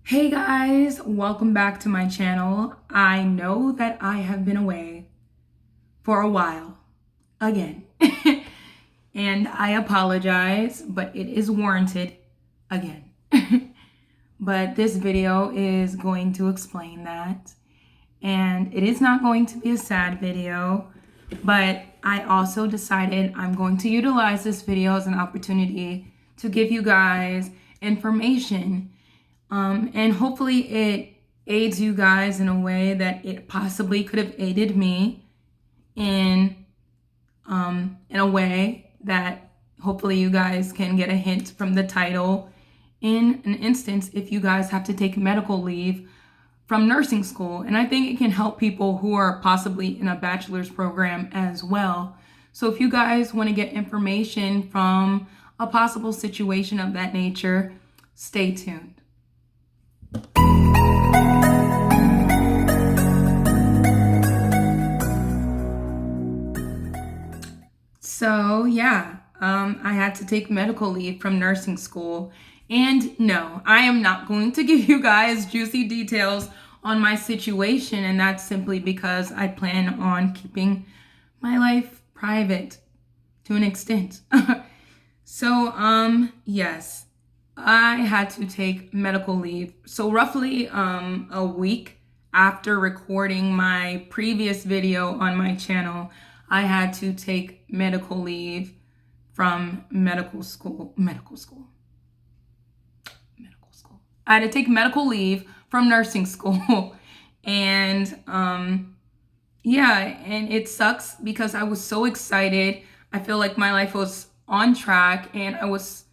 Hey guys, welcome back to my channel. I know that I have been away for a while again, and I apologize, but it is warranted again. But this video is going to explain that, and it is not going to be a sad video, but I also decided I'm going to utilize this video as an opportunity to give you guys information. And hopefully it aids you guys in a way that it possibly could have aided me in a way that hopefully you guys can get a hint from the title. In an instance, if you guys have to take medical leave from nursing school, and I think it can help people who are possibly in a bachelor's program as well. So if you guys want to get information from a possible situation of that nature, stay tuned. So yeah, I had to take medical leave from nursing school. And no, I am not going to give you guys juicy details on my situation. And that's simply because I plan on keeping my life private to an extent. So, yes, I had to take medical leave. So roughly a week after recording my previous video on my channel, I had to take medical leave from medical school. I had to take medical leave from nursing school. And yeah, and it sucks because I was so excited. I feel like my life was on track and it was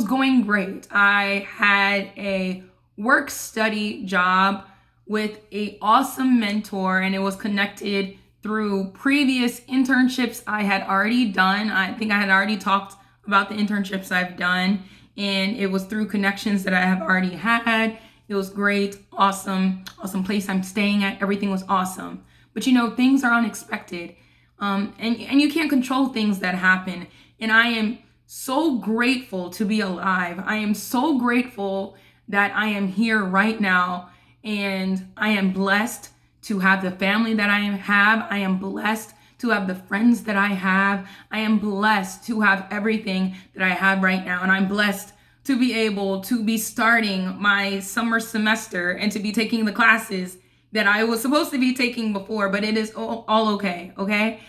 going great. I had a work study job with an awesome mentor, and it was connected through previous internships I had already done. I think I had already talked about the internships I've done, and it was through connections that I have already had. It was great, awesome place I'm staying at. Everything was awesome. But you know, things are unexpected. And you can't control things that happen. And I am so grateful to be alive. I am so grateful that I am here right now. And I am blessed to have the family that I have. I am blessed to have the friends that I have. I am blessed to have everything that I have right now. And I'm blessed to be able to be starting my summer semester and to be taking the classes that I was supposed to be taking before, but it is all okay, okay?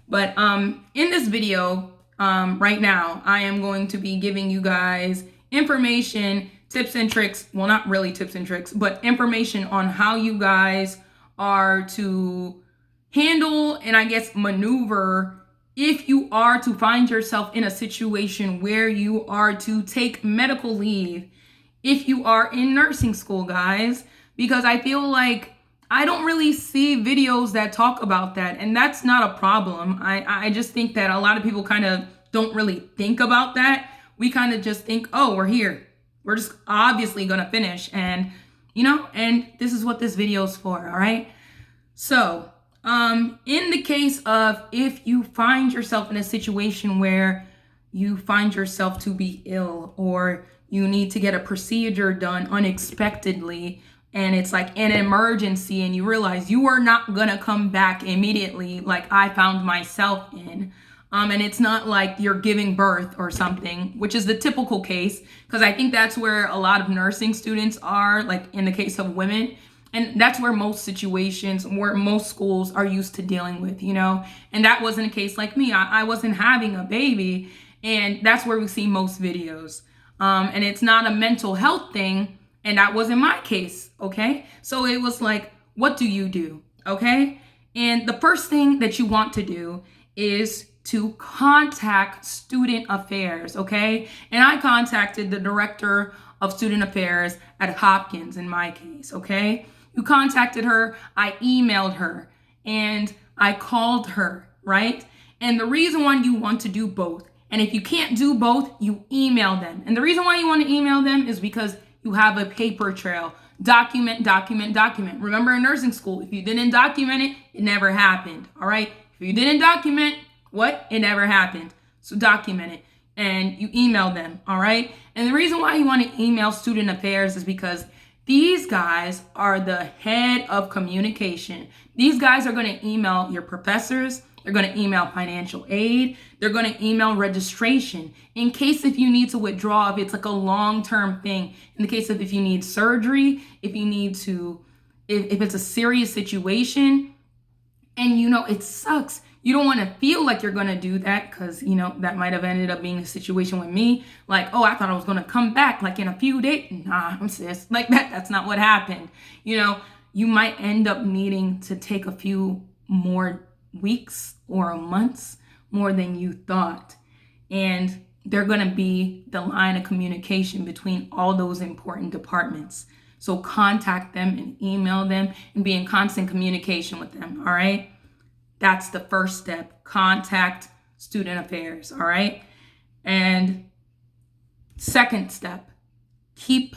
But in this video right now, I am going to be giving you guys information, tips and tricks. Well, not really tips and tricks, but information on how you guys are to handle and I guess maneuver if you are to find yourself in a situation where you are to take medical leave if you are in nursing school, guys, because I feel like I don't really see videos that talk about that, and that's not a problem. I just think that a lot of people kind of don't really think about that. We kind of just think, oh, we're here. We're just obviously gonna finish, and you know, and this is what this video is for, all right? So, in the case of if you find yourself in a situation where you find yourself to be ill or you need to get a procedure done unexpectedly, and it's like an emergency and you realize you are not gonna come back immediately like I found myself in. And it's not like you're giving birth or something, which is the typical case, because I think that's where a lot of nursing students are, like in the case of women. And that's where most situations, where most schools are used to dealing with, you know? And that wasn't a case like me. I wasn't having a baby, and that's where we see most videos. And it's not a mental health thing, and that wasn't my case, okay? So it was like, what do you do, okay? And the first thing that you want to do is to contact Student Affairs, okay? And I contacted the Director of Student Affairs at Hopkins in my case, okay? You contacted her, I emailed her, and I called her, right? And the reason why you want to do both, and if you can't do both, you email them. And the reason why you want to email them is because you have a paper trail. Document. Remember in nursing school, if you didn't document it, it never happened, all right? If you didn't document what? It never happened. So document it. And you email them, all right? And the reason why you want to email Student Affairs is because These guys are the head of communication. These guys are going to email your professors. They're going to email financial aid. They're going to email registration in case if you need to withdraw, if it's like a long-term thing, in the case of if you need surgery, if you need to, if it's a serious situation. And it sucks. You don't want to feel like you're going to do that because, that might have ended up being a situation with me. Like, oh, I thought I was going to come back like in a few days. Nah, I'm sis. Like that's not what happened. You might end up needing to take a few more weeks or months more than you thought. And they're going to be the line of communication between all those important departments. So contact them and email them and be in constant communication with them, all right? That's the first step. Contact student affairs, all right? And second step, keep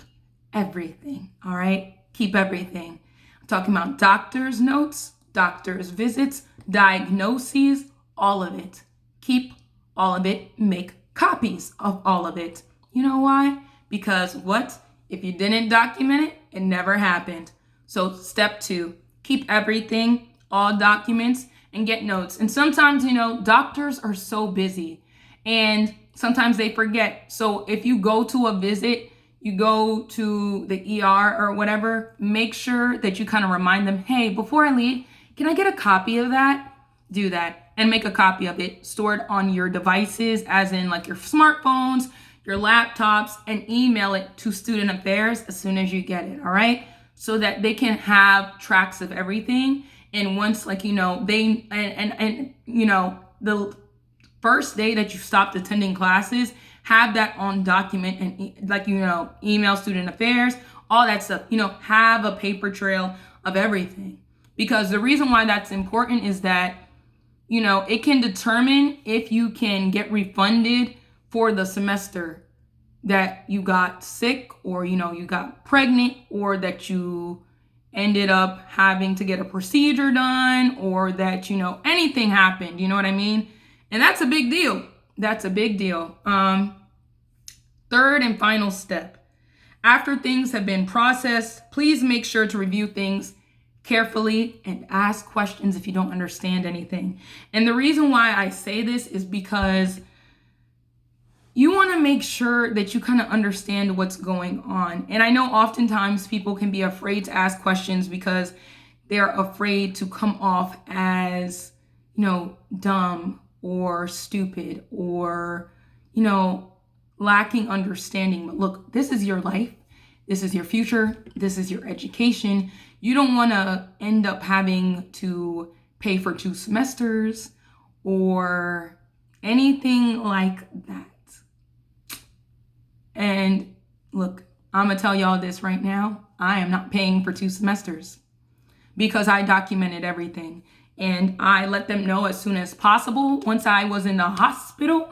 everything, all right? Keep everything. I'm talking about doctor's notes, doctor's visits, diagnoses, all of it. Keep all of it. Make copies of all of it. You know why? Because what? If you didn't document it, it never happened. So step 2, keep everything, all documents, and get notes. And sometimes, doctors are so busy and sometimes they forget. So if you go to a visit, you go to the ER or whatever, make sure that you kind of remind them, hey, before I leave, can I get a copy of that? Do that and make a copy of it, stored on your devices, as in like your smartphones, your laptops, and email it to student affairs as soon as you get it, all right? So that they can have tracks of everything. And once the first day that you stopped attending classes, have that on document and email student affairs, all that stuff, have a paper trail of everything. Because the reason why that's important is that, it can determine if you can get refunded for the semester that you got sick or, you got pregnant or that you ended up having to get a procedure done or that, anything happened, you know what I mean? And that's a big deal. That's a big deal. Third and final step. After things have been processed, please make sure to review things carefully and ask questions if you don't understand anything. And the reason why I say this is because you want to make sure that you kind of understand what's going on. And I know oftentimes people can be afraid to ask questions because they're afraid to come off as, dumb or stupid or, lacking understanding. But look, this is your life. This is your future. This is your education. You don't want to end up having to pay for 2 semesters or anything like that. And look, I'm going to tell y'all this right now. I am not paying for 2 semesters because I documented everything. And I let them know as soon as possible, once I was in the hospital,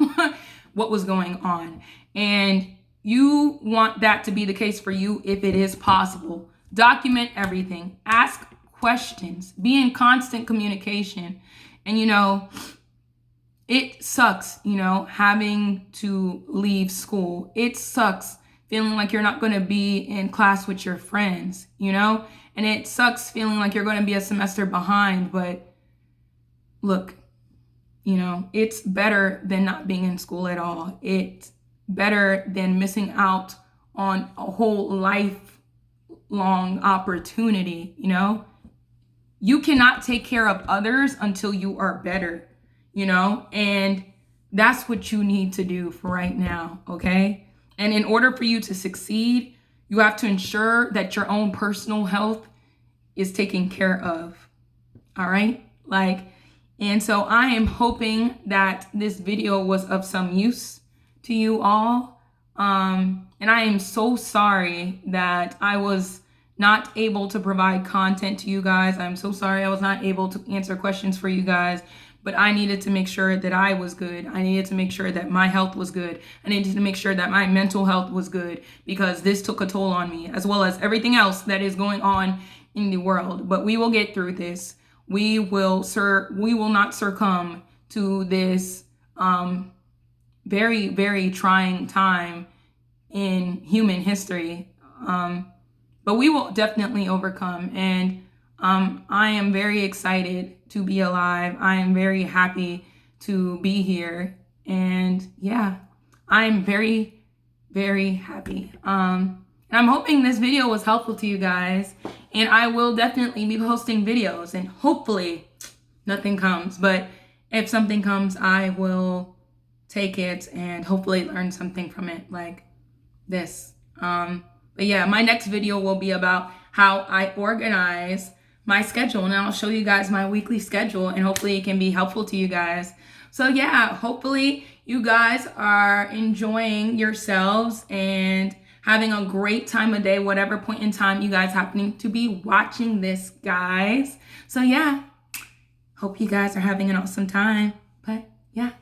what was going on. And you want that to be the case for you if it is possible. Document everything. Ask questions. Be in constant communication. And, it sucks, having to leave school. It sucks feeling like you're not going to be in class with your friends, and it sucks feeling like you're going to be a semester behind. But look, it's better than not being in school at all. It's better than missing out on a whole lifelong opportunity. You cannot take care of others until you are better. And that's what you need to do for right now, okay? And in order for you to succeed, you have to ensure that your own personal health is taken care of, all right? And so I am hoping that this video was of some use to you all. And I am so sorry that I was not able to provide content to you guys. I'm so sorry I was not able to answer questions for you guys. But I needed to make sure that I was good. I needed to make sure that my health was good. I needed to make sure that my mental health was good because this took a toll on me, as well as everything else that is going on in the world. But we will get through this. We will not succumb to this very, very trying time in human history. but we will definitely overcome. And I am very excited to be alive. I am very happy to be here. And yeah, I'm very, very happy. And I'm hoping this video was helpful to you guys. And I will definitely be posting videos, and hopefully nothing comes. But if something comes, I will take it and hopefully learn something from it, like this. But yeah, my next video will be about how I organize my schedule, and I'll show you guys my weekly schedule, and hopefully it can be helpful to you guys. So yeah, hopefully you guys are enjoying yourselves and having a great time of day, whatever point in time you guys happening to be watching this, guys. So yeah, hope you guys are having an awesome time. But yeah.